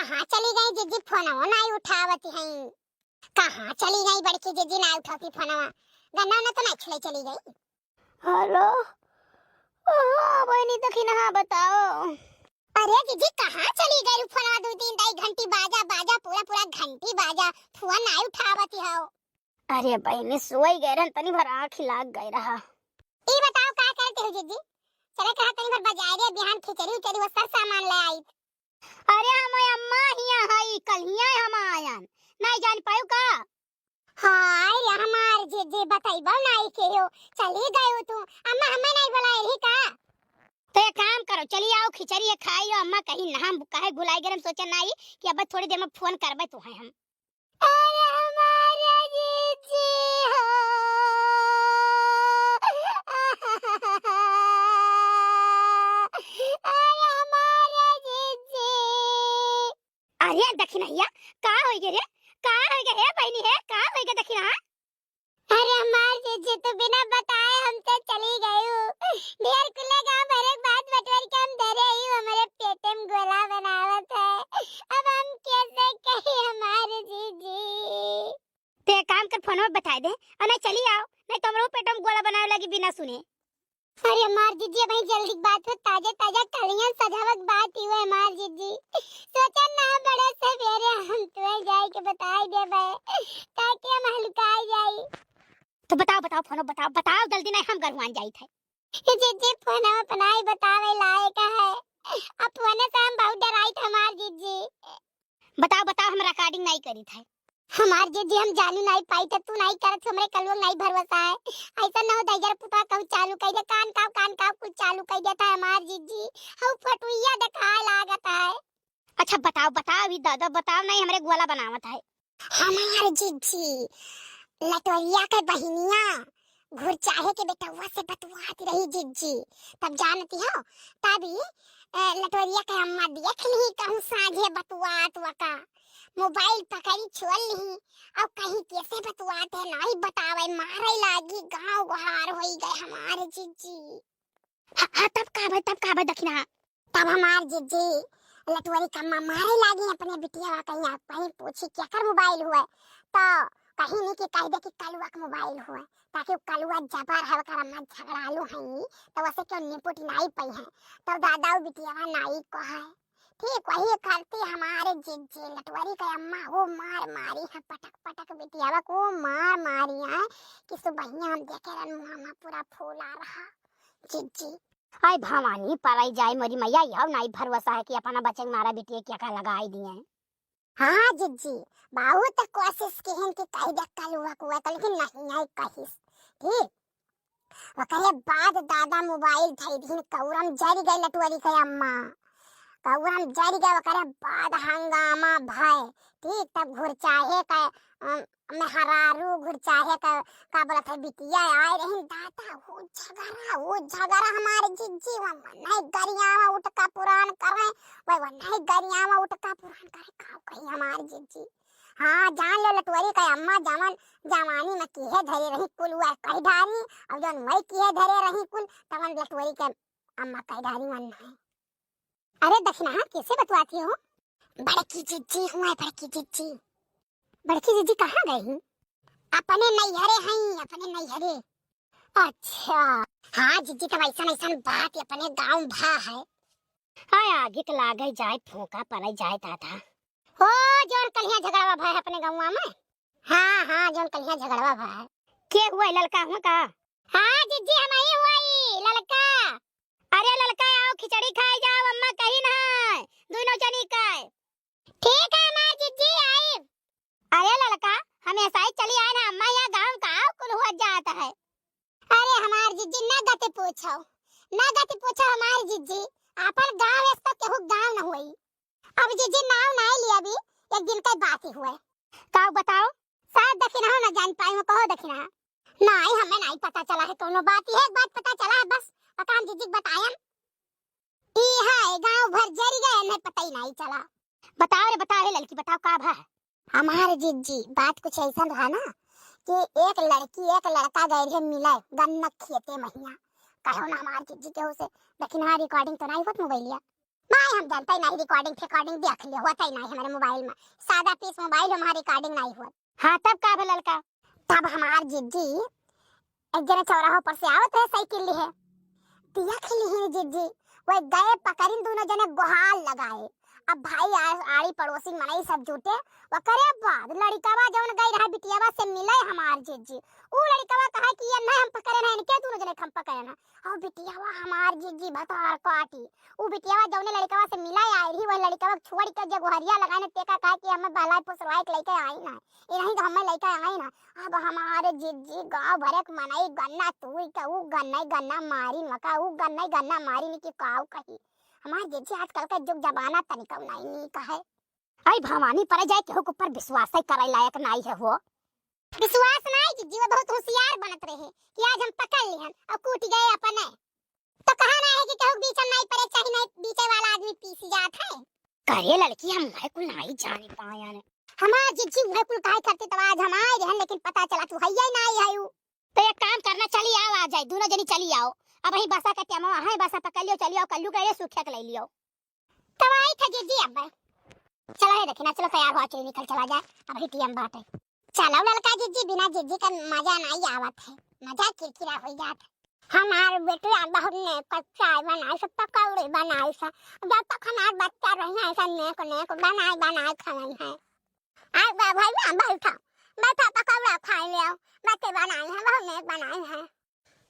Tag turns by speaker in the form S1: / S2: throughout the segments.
S1: कहाँ चली गई जीजी? फोनवा नहीं उठावती है। कहाँ चली गई बड़की जीजी? ना उठाती फोनवा। गन्ना ना तो नहीं चली गई।
S2: हेलो। हाँ बहनी देखी ना, बताओ।
S1: अरे जीजी कहाँ चली गई? फोनवा दो तीन ढाई घंटी बाजा बाजा पूरा पूरा घंटी बाजा, फोन नहीं उठावती हो।
S2: अरे बहनी सोई गए रहन, तनी भर आँख लाग गई रहा।
S1: ई बताओ क्या करते हो जीजी? चले कहा तनी भर बाजारे बिहान खिचड़ी उचड़ी वो सब सामान ले आई।
S2: अरे हम अम्मा हिया हई, कल हिया हम आयन, नहीं जान पायो का?
S1: हाय हमार जीजी बताइबो नहीं के हो, चली गई हो तू। अम्मा हमें नहीं बुलाई रही का?
S2: तो एक काम करो, चली आओ खिचड़ी खाई। अम्मा कहीं ना हम काहे भुलाई गए, हम सोचा नहीं कि अब थोड़ी देर में फोन करबे तो है हम।
S1: अरे हमारा जीजी हो। अरे हमारा जीजी।
S2: अरे दखिनैया का होई गे रे? का होई गे हे बहनी है? का होई गे दखिना?
S1: अरे हमार जीजी तो बिना बताए हमसे चली गई हो। ढेर कुले गांव भर एक बात बटवर के हम धरे ही हमारे पेटे में गोला बनावत है। अब हम कैसे कहे हमारे जीजी?
S2: ते एक काम कर, फोन में बता दे और नहीं चली आओ, नहीं तो हमरो पेट में गोला बनावे लगी बिना सुने।
S1: अरे हमार जीजी भाई जल्दी बात हो, ताजा ताजा कलियां सजावट बात ही हुए हमार जीजी। सोचा ना बड़े सवेरे हम तो जाए के बताई दे ताकि हम हल्काई जाई।
S2: तो बताओ बताओ, फोन बताओ बताओ जल्दी, नहीं हम गरवान जाई थे।
S1: जीजी फोन अपनाई बतावे लायक है। अब फोन से हम बहुत डराई थे हमार जीजी।
S2: बताओ बताओ, हम रिकॉर्डिंग नहीं करी थे।
S1: हमार जीजी हम जानी नहीं पाई थे, तू नहीं करत हमरे कलवा नहीं भरवसा है। ऐसा ना हो दैगर पुता कहू चालू कर दे, कान का कुछ चालू कर देता है हमार जीजी। हम फटुइया दिखाए लागत है।
S2: अच्छा बताओ बताओ, अभी दादा बताओ, नहीं हमरे गोला बनावत है।
S1: हमार जीजी लटवरिया के बहिनिया घुर चाहे के बेटवा से बतवाती रही जीजी। तब जानती हो तभी लटवरिया के अम्मा देख ली कहूं साझे बतवात वका मोबाइल पकड़ी छोड़ ली। अब कहीं कैसे बतवाते नहीं बतावे, मारे लागी गांव गुहार होई गए हमारे जीजी।
S2: हाँ तब का भाई दखिना।
S1: तब हमार जीजी लटवरी का अम्मा मारे लागी अपने बिटिया कहीं कहीं पूछी क्या कर मोबाइल हुआ तो कहीं नहीं कि कह दे कि कलुआ का मोबाइल हुआ, ताकि कलुआ जबर है कर अम्मा झगड़ालू है तो वैसे क्यों निपुट नहीं पई है। तो दादा बिटिया नहीं को है ठीक वही करती हमारे जीजी लटवरी का अम्मा वो मार मारी है पटक पटक बिटिया को मार मारी है कि सुबह हम देखे रन मुंह पूरा फूला रहा जीजी।
S2: आई भवानी पराई जाए मोरी मैया, यह नहीं भरोसा है कि अपना बच्चे मारा बेटी क्या क्या लगाई दिए।
S1: हाँ जीजी बहुत कोशिश की है कि कह दे कलुआ को लेकिन नहीं कहिस ठीक। ओकरे बाद दादा मोबाइल धई दिन कौरम जरी गई लटवरी के अम्मा, कौरम जरी गए ओकरे बाद हंगामा भय ठीक। तब घुर चाहे का मेहरारू घुर चाहे का बोलत है बिटिया आए रही दादा वो झगड़ा हमारे जीजी वो नहीं गरियावा उठ का पुराण करे वो नहीं गरियावा उठ का पुराण करे का कही हमारे जीजी। हाँ जान लो लटवरी का अम्मा जवान जवानी में किहे धरे रही कुल वो कह ढारी और जन वही किहे धरे रही कुल तवन लटवरी के अम्मा कह ढारी मन है। अरे दक्षिणा कैसे बतवाती हो? बड़की जीजी हुआ बड़की जीजी। बड़की जीजी कहाँ गई? अपने नैहरे हैं अपने नैहरे। अच्छा हाँ जीजी का वैसा ऐसा बात अपने गांव भा है।
S2: हाय आगे के लागे जाए फूका पड़े जाए दादा।
S1: हो जोन कलिया झगड़वा भा है अपने गांव में। हाँ जोन कलिया झगड़वा भा है।
S2: के हुआ ललका हुआ का?
S1: हाँ जीजी हम आई हुआ ललका।
S2: अरे ललका आओ खिचड़ी खाए जाओ, अम्मा कहीं ना दोनों जनी का।
S1: ठीक है हमार जीजी आई।
S2: अरे ललका हम ऐसा ही चली आए ना, अम्मा यहाँ गांव का कुल हो जाता है।
S1: अरे हमार जीजी ना गति पूछो हमार जीजी अपन गांव है तो केहू गांव न हुई। अब जीजी नाव नहीं लिया अभी एक दिन का बात ही हुआ।
S2: का बताओ?
S1: शायद दखिना ना जान पाई हो, कहो दखिना नहीं हमें नहीं पता चला है कोनो बात ही एक बात पता चला है बस पता हम जीजी बतायम ई है गांव भर जरी गए नहीं पता ही नहीं चला।
S2: बताओ रे बताओ रे लड़की बताओ का भा?
S1: हमारे जीजी बात कुछ ऐसा रहा ना कि एक लड़की एक लड़का गए थे मिले गन्ना खेते महीना कहो ना हमारे जीजी के उसे लेकिन हाँ रिकॉर्डिंग तो नहीं होत मोबाइलिया नहीं हम जानते ही नहीं, रिकॉर्डिंग देख लियो, होता ही नहीं हमारे मोबाइल में, सादा पीस मोबाइल हमारी रिकॉर्डिंग नहीं हुआ।
S2: हाँ तब का भे लड़का?
S1: तब हमार जिज्जी एक जना चौराहा पर से आवत है साइकिल लिए, दिया खिली है जिज्जी, वो गए पकड़िन दोनों जने गुहार लगाए। अब भाई आड़ी पड़ोसी मनाई सब जुटे, वो करे बाद लड़कावा जौन गई रहा बिटियावा से मिले हमार जिज्जी, ऊ लड़कावा कहा कि ये नहीं हम पकड़े ना, इनके दोनों जने हम पकड़े ना। और बिटियावा हमार जिज्जी भतार काटी, ऊ बिटियावा जौने लड़कावा से मिला आई रही, वह लड़कावा छोड़ के जब गुहरिया लगाने टेका कहा कि हमें बाला पुसवाई के लेके आई ना, ये नहीं तो हमें लेके आई ना। अब हमारे जिज्जी गांव भरे के मनाई गन्ना तू का ऊ गन्ना मारी मका ऊ गन्ना मारी नहीं कि काऊ कही। हमारे जिज्जी आजकल का जुग जमाना तनिक नहीं कहे।
S2: आई भवानी पर जाए केहू के ऊपर विश्वास ही करे लायक नहीं है वो।
S1: विश्वास नहीं जिज्जी, वो बहुत होशियार बनत रहे कि आज हम पकड़ लिहन और कूट गए अपने। तो कहा ना है कि केहू बीच में नहीं पड़े चाहिए, नहीं बीचे वाला आदमी पीस जात है।
S2: करे लड़की हम कुल नहीं जाने पाया ने।
S1: हमार जिज्जी वह कुल काहे करते, तब आज हम आए रहन, लेकिन पता चला तू है ही नहीं है।
S2: तो एक काम करना, चली आओ, आ जाए दोनों जनी चली आओ। अब वही बसा का टेमो है, बसा पकड़ लियो, चलियो कल्लू गए सूखे के ले लियो।
S1: तब आई था जिज्जी। अब चलो है देखना, चलो तैयार हो चली निकल चला जाए, अब ही टीएम बात है। चलो लड़का जिज्जी, बिना जिज्जी का मजा नहीं आवत है, मजा किरकिरा हो जात। हमार बेटे बहुत ने कच्चा बनाए सब पकौड़े बनाए सा, जब तक हमार बच्चा रही ऐसा नेक बनाए खाई है। आज भाई मैं बैठा पकौड़ा खाए ले आओ, बच्चे बनाए हैं बहुत नेक बनाए हैं।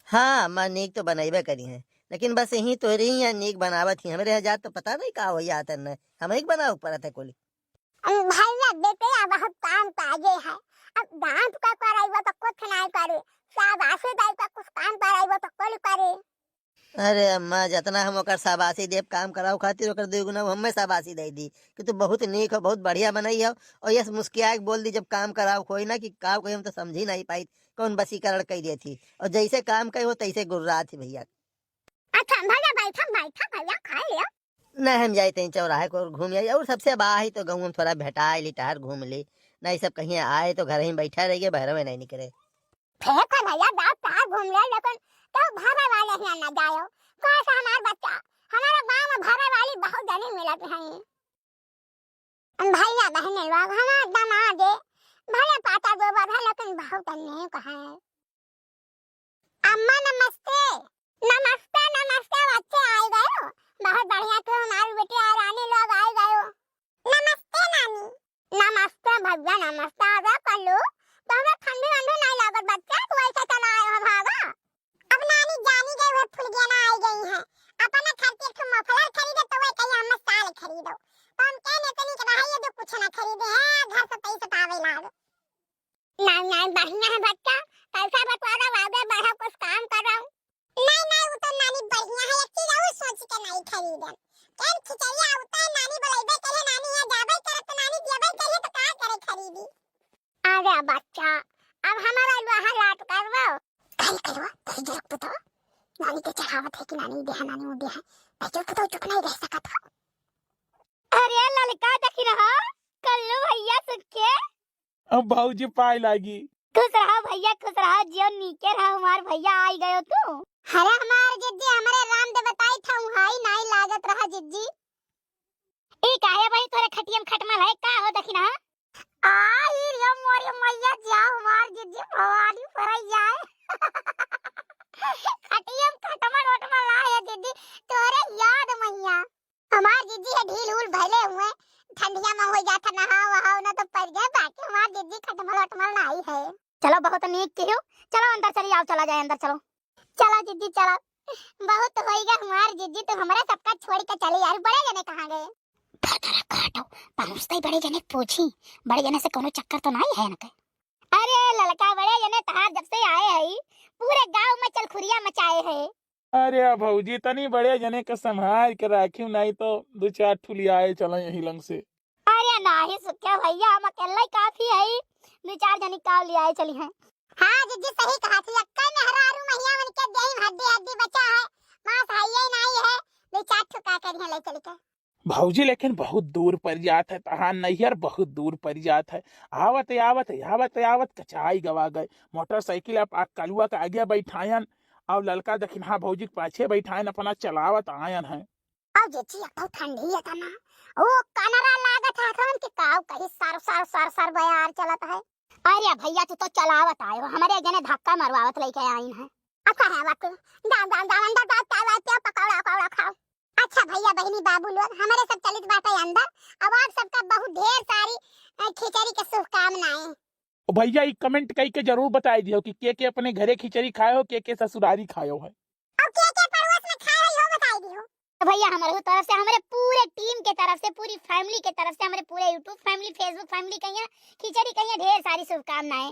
S3: हाँ माँ नीक तो बनाइबे करी है, लेकिन बस यही तो रही है नीक बनावत ही, हमारे यहाँ जात तो पता नहीं का हो जाता है, हम एक बनाओ पड़ा था कोली।
S1: भैया बेटे बहुत काम काजे है, अब दांत का कराइबो तो कुछ नहीं करे, शाबाशी दाई का कुछ काम कराइबो तो कोई करे।
S3: अरे अम्मा जितना हम ओकर शाबाशी देव काम कराओ खातिर ओकर दुगुना हमें शाबाशी दे दी कि तू बहुत नीक हो, बहुत बढ़िया बनाई हो। और यस मुस्किया के बोल दी जब काम कराओ कोई ना कि का कोई हम तो समझ ही नहीं पाई कौन बसीकरण कर दी थी, और जैसे काम कही हो तैसे गुर्रा थी भैया।
S1: अच्छा भैया बैठा भैया खा लियो।
S3: न हम जाते हैं चौराहे को घूम आई, और सबसे बाहर तो गाँव में थोड़ा भेटा ली टहर घूम ली, नहीं सब कहीं आए तो घर ही बैठा रह गए, बहरों में नहीं निकले।
S1: फेंक भैया दांत टहर घूम ले, लेकिन तो भारे वाले यहाँ न जाओ, कैसा हमार बच्चा हमारे गांव में भारे वाली बहुत जनी मिलत है। भैया बहने लोग हमारे दामाद भले पाता गोबर है लेकिन बहुत नेक है। अम्मा नमस्ते। नमस्ते नमस्ते, बच्चे आए गए हो, बहुत बढ़िया, तो हमारी बेटी और रानी लोग आए गए हो। नमस्ते नानी। नमस्ते भैया नमस्ते। आजा कल्लू, तो हमें ठंडी वंडी नहीं लागत बच्चा, तू ऐसे चला आए हो भागा। अब नानी जानी गई वो फुल गया ना आई गई है, अपना खातिर तुम मफलर खरीदो तो वही कहीं हम साल खरीदो, तो हम कहने तो नहीं कि भाई ये जो कुछ ना खरीदे हैं घर से पैसे पावे लाग। नहीं बढ़िया है बच्चा, पैसा बटवारा वादे बढ़ा कुछ काम कर रहा हूँ। नहीं वो तो नानी बढ़िया है, एक चीज और सोच के नहीं खरीदन, कैन खिचड़िया होता है नानी बोलेबे करे, नानी ये जाबे करे तो नानी देबे करे तो का करे खरीदी। अरे बच्चा अब हमारा लोहा लाट करवो, कल कहीं जरूरत तो नानी के चढ़ावत है कि नानी दे नानी वो दे है, बच्चों को तो चुप नहीं रह सका था।
S2: अरे ललका देख रहा कल्लू भैया सुन के
S4: अब भाऊजी पाई लागी।
S2: खुश रहा भैया, खुश रहा, जियो नीचे रहा, हमार भैया आई गयो तू।
S1: अरे हमार जिज्जी हमारे राम दे बताई था हाई नहीं लागत रहा जिज्जी।
S2: ई काहे भाई तोरे खटियम खटमल है का हो देखी ना।
S1: आई रे मोरी मैया जाओ हमार जिज्जी भवानी परई जाए। खटियम खटमल ओटमल आए जिज्जी तोरे याद मैया। हमार जिज्जी है ढील उल भले हुए, ठंडिया में हो जाता नहाओ वहाओ ना तो पड़ गए, बाकी हमार जिज्जी खटमल ओटमल नहीं है।
S2: चलो बहुत नीक के हो, चलो अंदर चली आओ, चला जाए अंदर चलो।
S1: चलो जिज्जी चलो, बहुत होएगा हमार जिज्जी, तो हमारा सबका छोड़ के चली यार। बड़े जने कहां गए?
S2: धर काटो पहुंचते बड़े जने पूछी, बड़े जने से कोनो चक्कर तो नहीं है ना के। अरे ललका बड़े जने तहार जब से आए है पूरे गांव में चलखुरिया मचाए है।
S4: अरे भाऊजी तनी बड़े जने के संभाल के राखी, नहीं तो दो चार ठुली आए चलो यही लंग से।
S2: अरे नहीं सुख्या भैया, हम अकेला ही काफी है, दो चार जने का ले आए चली हैं।
S1: हां जिज्जी सही कहा थी, अक्का मेहरारू मैया मन के देही हड्डी बचा है, मां है नहीं है, दो चार ठुका कर ले चल के।
S4: भाऊजी लेकिन बहुत दूर पड़ जात है, तहां नैहर बहुत दूर पड़ जात है, आवत कचाई गवा गए। मोटरसाइकिल आप कलुआ के आगे बैठायन और ललका दखिन हाँ भाऊजी के पाछे बैठायन, अपना चलावत आयन है।
S1: अब जेची अब ठंडी है तना ओ कनरा लागत है थन के काव कहीं सर बयार चलत है।
S2: अरे भैया तू तो चलावत आयो, हमारे जने धक्का मरवावत लेके आइन है।
S1: अच्छा है बात दाम अंदर तावा पकौड़ा खाओ। अच्छा भैया बहनी बाबू लोग हमारे सब चलित बात है अंदर। अब आप सबका बहुत ढेर सारी खिचड़ी के शुभकामनाएं।
S4: ओ भैया ये कमेंट कई के जरूर बताई दियो कि के अपने घरे खिचड़ी खाए हो, के ससुरारी खायो है।
S1: अब के पड़ोस में खा रही हो बताई दियो।
S2: तो भैया हमारे तरफ से, हमारे पूरे टीम के तरफ से, पूरी फैमिली के तरफ से, हमारे पूरे यूट्यूब फैमिली, फेसबुक फैमिली कहिए खिचड़ी कहिए ढेर सारी शुभकामनाएं।